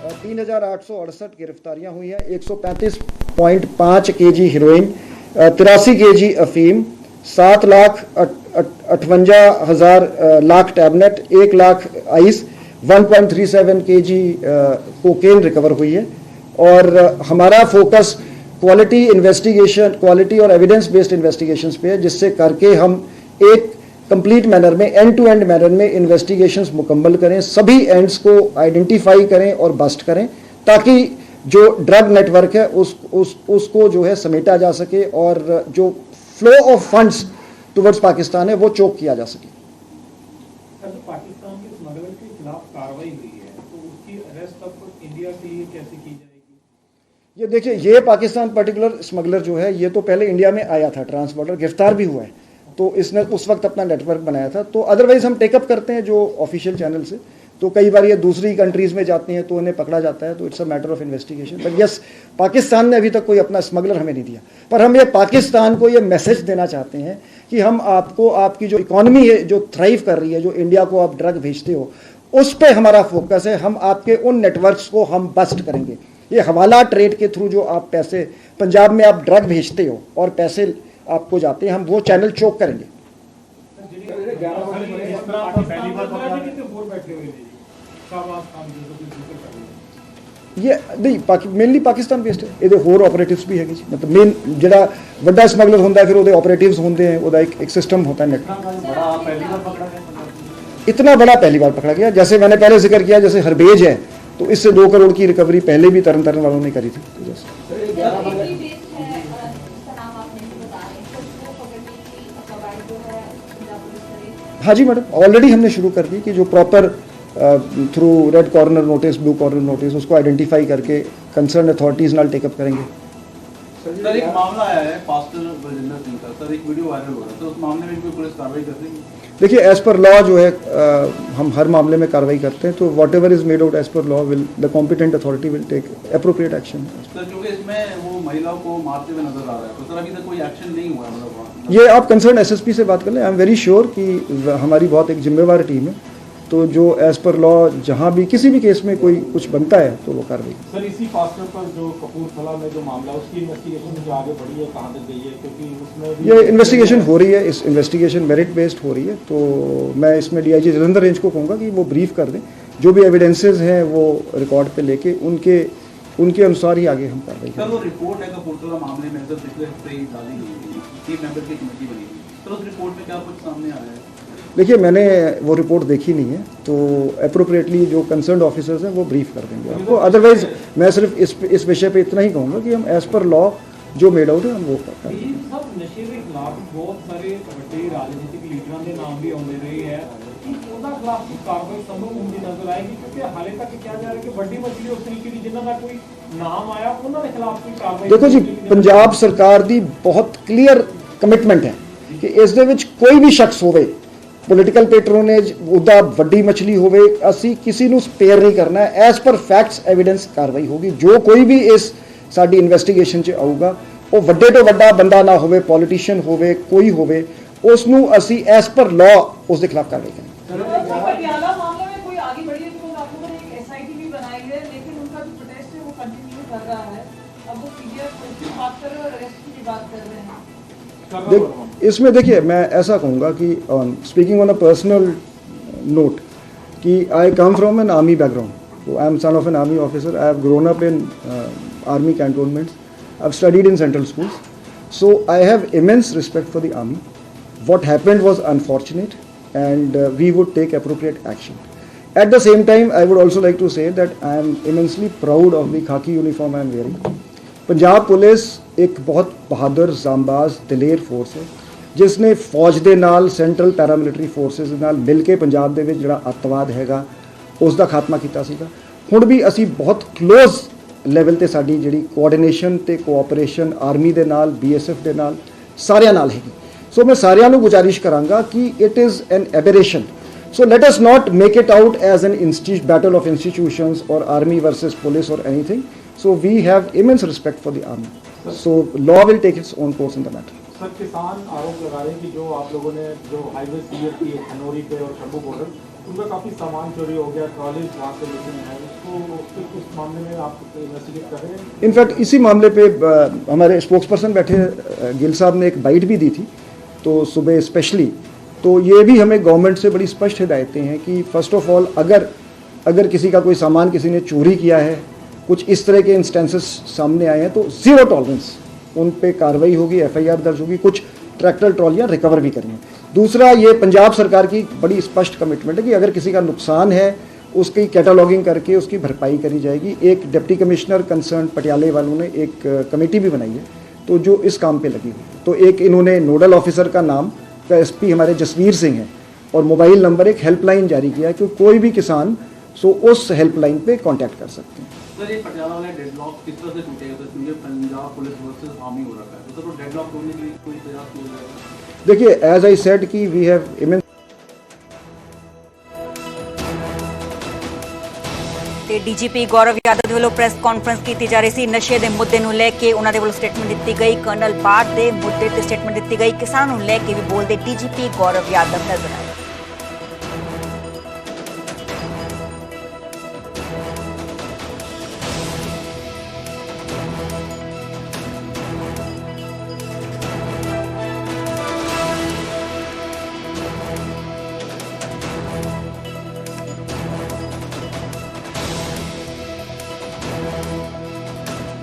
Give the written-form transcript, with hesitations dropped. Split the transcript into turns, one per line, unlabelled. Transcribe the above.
3,868 गिरफ्तारियां हुई हैं। 135.5 kg हीरोइन, 83 kg अफीम, 7,58,000 lakh tablet, 1 lakh ice, 1.37 kg cocaine recover हुई है। और हमारा फोकस क्वालिटी इन्वेस्टिगेशन, क्वालिटी और एविडेंस बेस्ड इन्वेस्टिगेशंस पे है, जिससे करके हम एक कंप्लीट मैनर में, एंड टू एंड मैनर में इन्वेस्टिगेशंस मुकम्मल करें, सभी एंड्स को आइडेंटिफाई करें और बस्ट करें, ताकि जो ड्रग नेटवर्क है उसको जो है समेटा जा सके और जो flow of funds towards Pakistan है वो चोक किया जा सके।
पाकिस्तान के स्मगलर के खिलाफ कार्रवाई हुई है, तो उसकी अरेस्ट अब इंडिया के लिए कैसे की जाएगी?
ये देखिए, ये पाकिस्तान पर्टिकुलर स्मगलर जो है ये तो पहले इंडिया में आया था, ट्रांस बॉर्डर गिरफ्तार भी हुआ है, तो इसने उस वक्त अपना नेटवर्क बनाया था। तो अदरवाइज हम टेकअप करते हैं जो ऑफिशियल चैनल से, तो कई बार ये दूसरी कंट्रीज़ में जाते हैं तो उन्हें पकड़ा जाता है, तो it's a matter of investigation. But yes, Pakistan ने अभी तक कोई अपना स्मगलर हमें नहीं दिया, पर हम ये पाकिस्तान को ये मैसेज देना चाहते हैं कि हम आपको, आपकी जो इकॉनमी है जो थ्राइव कर रही है, जो इंडिया को आप ड्रग भेजते हो, उस पर हमारा फोकस है। हम आपके उन नेटवर्क्स को हम बस्ट करेंगे। ये हवाला ट्रेड के थ्रू जो आप पैसे, पंजाब में आप ड्रग भेजते हो और पैसे आपको जाते हैं, हम वो चैनल चोक करेंगे। ये नहीं, मेनली पाकिस्तान बेस्ड है, ये होर ऑपरेटिव्स भी है जी, मतलब मेन जड़ा वड्डा स्मगलर होता है, फिर वो ऑपरेटिव्स होते हैं, वो एक सिस्टम होता है। नेट इतना बड़ा पहली बार पकड़ा गया, जैसे मैंने पहले जिक्र किया, जैसे हरबेज है, तो इससे 2 करोड़ की रिकवरी पहले भी तरन वालों ने करी थी। हाँ जी मैडम, ऑलरेडी हमने शुरू कर दी कि जो proper through red corner notice, blue corner notice, उसको आइडेंटिफाई करके कंसर्न अथॉरिटीज नाल टेकअप करेंगे।
सर एक मामला आया है पास्टर बलजिंदर सिंह का, सर एक वीडियो वायरल हो रहा है, तो उस मामले में कोई पुलिस कार्रवाई कर रही है?
देखिए, एज पर लॉ जो है हम हर मामले में कार्रवाई करते हैं, तो whatever is made out as per law will the competent authority will take appropriate action.
Sir क्योंकि इसमें वो महिलाओं को मारते हुए नजर आ रहा है, तो सर अभी तक कोई एक्शन नहीं हुआ है, मतलब
ये आप कंसर्न एसएसपी से बात कर लें। आई एम वेरी श्योर कि हमारी बहुत एक जिम्मेवार टीम है, तो जो एज पर लॉ जहाँ भी किसी भी केस में कोई कुछ बनता है तो वो कार्रवाई।
सर इसी पास्टर पर जो कपूरथला में जो मामला, उसकी इन्वेस्टिगेशन जो आगे बढ़ी है, कहाँ तक गई है? क्योंकि उसमें
ये इन्वेस्टिगेशन हो रही है, इस इन्वेस्टिगेशन मेरिट बेस्ड हो रही है, तो मैं इसमें डीआईजी जलंधर रेंज को कहूँगा कि वो ब्रीफ कर दें, जो भी एविडेंसेज हैं वो रिकॉर्ड पे लेके उनके अनुसार ही आगे हम कार्रवाई करें।
सर वो रिपोर्ट है कपूरथला मामले में, सर पिछले हफ्ते ही डाली गई थी, 3 मेंबर की कमेटी बनी थी, तो उस रिपोर्ट में क्या कुछ सामने आया है?
देखिए, मैंने वो रिपोर्ट देखी नहीं है, तो एप्रोप्रिएटली जो कंसर्न्ड ऑफिसर्स हैं वो ब्रीफ कर देंगे आपको। अदरवाइज मैं सिर्फ इस विषय पे इतना ही कहूँगा कि हम एज पर लॉ जो मेड आउट है हम वो करते हैं।
सब नशे के खिलाफ बहुत सारे ਵੱਡੇ राजनीतिक लीडरों के नाम भी आते रहे हैं, उनके खिलाफ की कार्रवाई संभव होती नजर आएगी? क्योंकि हाले तक क्या जा रहा है कि बड़ी मछली उस तरीके की जिन्हों का कोई नाम आया उन्होंने खिलाफ कोई कार्रवाई।
देखो जी, पंजाब सरकार दी बहुत क्लीयर कमिटमेंट है कि इस दे विच कोई भी शख्स होवे, पोलिटिकल पेट्रोनेज उदा वड्डी मछली होवे, असी किसी नूं स्पेयर नहीं करना है। एज पर फैक्ट्स एविडेंस कार्रवाई होगी। जो कोई भी इस साडी इन्वेस्टिगेशन च आऊगा वो वड्डे तो वड्डा बंदा ना होवे, पॉलिटिशियन होवे, कोई होवे, उसनूं असी एज पर लॉ उस दे खिलाफ कार्रवाई करेंगे।
पटियाला मामले में कोई आगे बढ़ी है, तो आप लोगों ने एक एसआईटी भी बनाई है, लेकिन उनका जो प्रोटेस्ट है वो कंटिन्यू कर रहा है। अब वो सीरियस की बात कर रहे हैं और अरेस्ट की भी बात कर रहे हैं।
इसमें देखिए, मैं ऐसा कहूँगा कि speaking on a personal note कि I come from an army background, I am son of an army officer, I have grown up in army cantonments, I have studied in central schools, so I have immense respect for the army. What happened was unfortunate and we would take appropriate action. At the same time, I would also like to say that I am immensely proud of the khaki uniform I am wearing. Punjab police एक बहुत बहादुर, जांबाज, दलेर force है, जिसने फौज दे नाल, central paramilitary forces दे नाल मिल के पंजाब दे विच जिहड़ा अतवाद हैगा उस दा खात्मा कीता सीगा। हुण भी असी बहुत क्लोज लेवल ते साडी जिहड़ी कोआर्डिनेशन ते कोऑपरेशन आर्मी दे नाल, बीएसएफ दे नाल, सारियां नाल हैगी। सो मैं सारियां नूं गुजारिश करांगा कि it is an aberration, so let us not make it out as an battle of institutions और आर्मी वर्सेस पुलिस और anything. So we have immense respect for the army, so law will take its own course in the matter.
Sir किसान आरोप लगा रहे हैं कि जो आप लोगों ने जो हाईवे क्लियर की है खनौरी पे और शंभू बॉर्डर, उनका काफ़ी सामान चोरी हो गया, ट्रॉलीज वहाँ से मिसिंग है, उसको कुछ इस मामले में आप इन्वेस्टिगेट कर रहे हैं?
इनफैक्ट इसी मामले पे हमारे स्पोक्स पर्सन बैठे गिल साहब ने एक बाइट भी दी थी तो सुबह स्पेशली, तो ये भी हमें गवर्नमेंट से बड़ी स्पष्ट हिदायतें हैं कि फर्स्ट ऑफ ऑल अगर किसी का कोई सामान किसी ने चोरी किया है, कुछ इस तरह के इंस्टेंसेस सामने आए हैं तो ज़ीरो टॉलरेंस, उन पे कार्रवाई होगी, एफआईआर दर्ज होगी, कुछ ट्रैक्टर ट्रॉलियाँ रिकवर भी करेंगे। दूसरा, ये पंजाब सरकार की बड़ी स्पष्ट कमिटमेंट है कि अगर किसी का नुकसान है उसकी कैटलॉगिंग करके उसकी भरपाई करी जाएगी। एक डिप्टी कमिश्नर कंसर्न पटियाले वालों ने एक कमेटी भी बनाई है तो जो इस काम पे लगी हुई है। तो एक इन्होंने नोडल ऑफिसर का नाम का एसपी हमारे जसवीर सिंह है और मोबाइल नंबर एक हेल्पलाइन जारी किया है कि कोई भी किसान उस हेल्पलाइन पे कांटेक्ट कर सकते हैं।
सर, ये पटियाला वाला डेडलॉक किस तरह से टूटेगा? तो क्योंकि पंजाब पुलिस वर्सेस आर्मी हो रखा है, तो सर वो डेडलॉक तोड़ने के लिए कोई प्रयास किया जाएगा?
देखिए, एज आई सेड कि वी हैव इमेंस
ਤੇ ਡੀਜੀਪੀ ਗੌਰਵ ਯਾਦਵ ਵੱਲੋਂ ਪ੍ਰੈਸ ਕਾਨਫਰੰਸ ਕੀਤੀ ਜਾ ਰਹੀ ਸੀ। ਨਸ਼ੇ ਦੇ ਮੁੱਦੇ ਨੂੰ ਲੈ ਕੇ ਉਹਨਾਂ ਦੇ ਵੱਲੋਂ ਸਟੇਟਮੈਂਟ ਦਿੱਤੀ ਗਈ। ਕਰਨਲ ਬਾਠ ਦੇ ਮੁੱਦੇ ਤੇ ਸਟੇਟਮੈਂਟ ਦਿੱਤੀ ਗਈ। ਕਿਸਾਨਾਂ ਨੂੰ ਲੈ ਕੇ ਵੀ ਬੋਲਦੇ ਡੀਜੀਪੀ ਗੌਰਵ ਯਾਦਵ ਨਜ਼ਰ ਆਏ।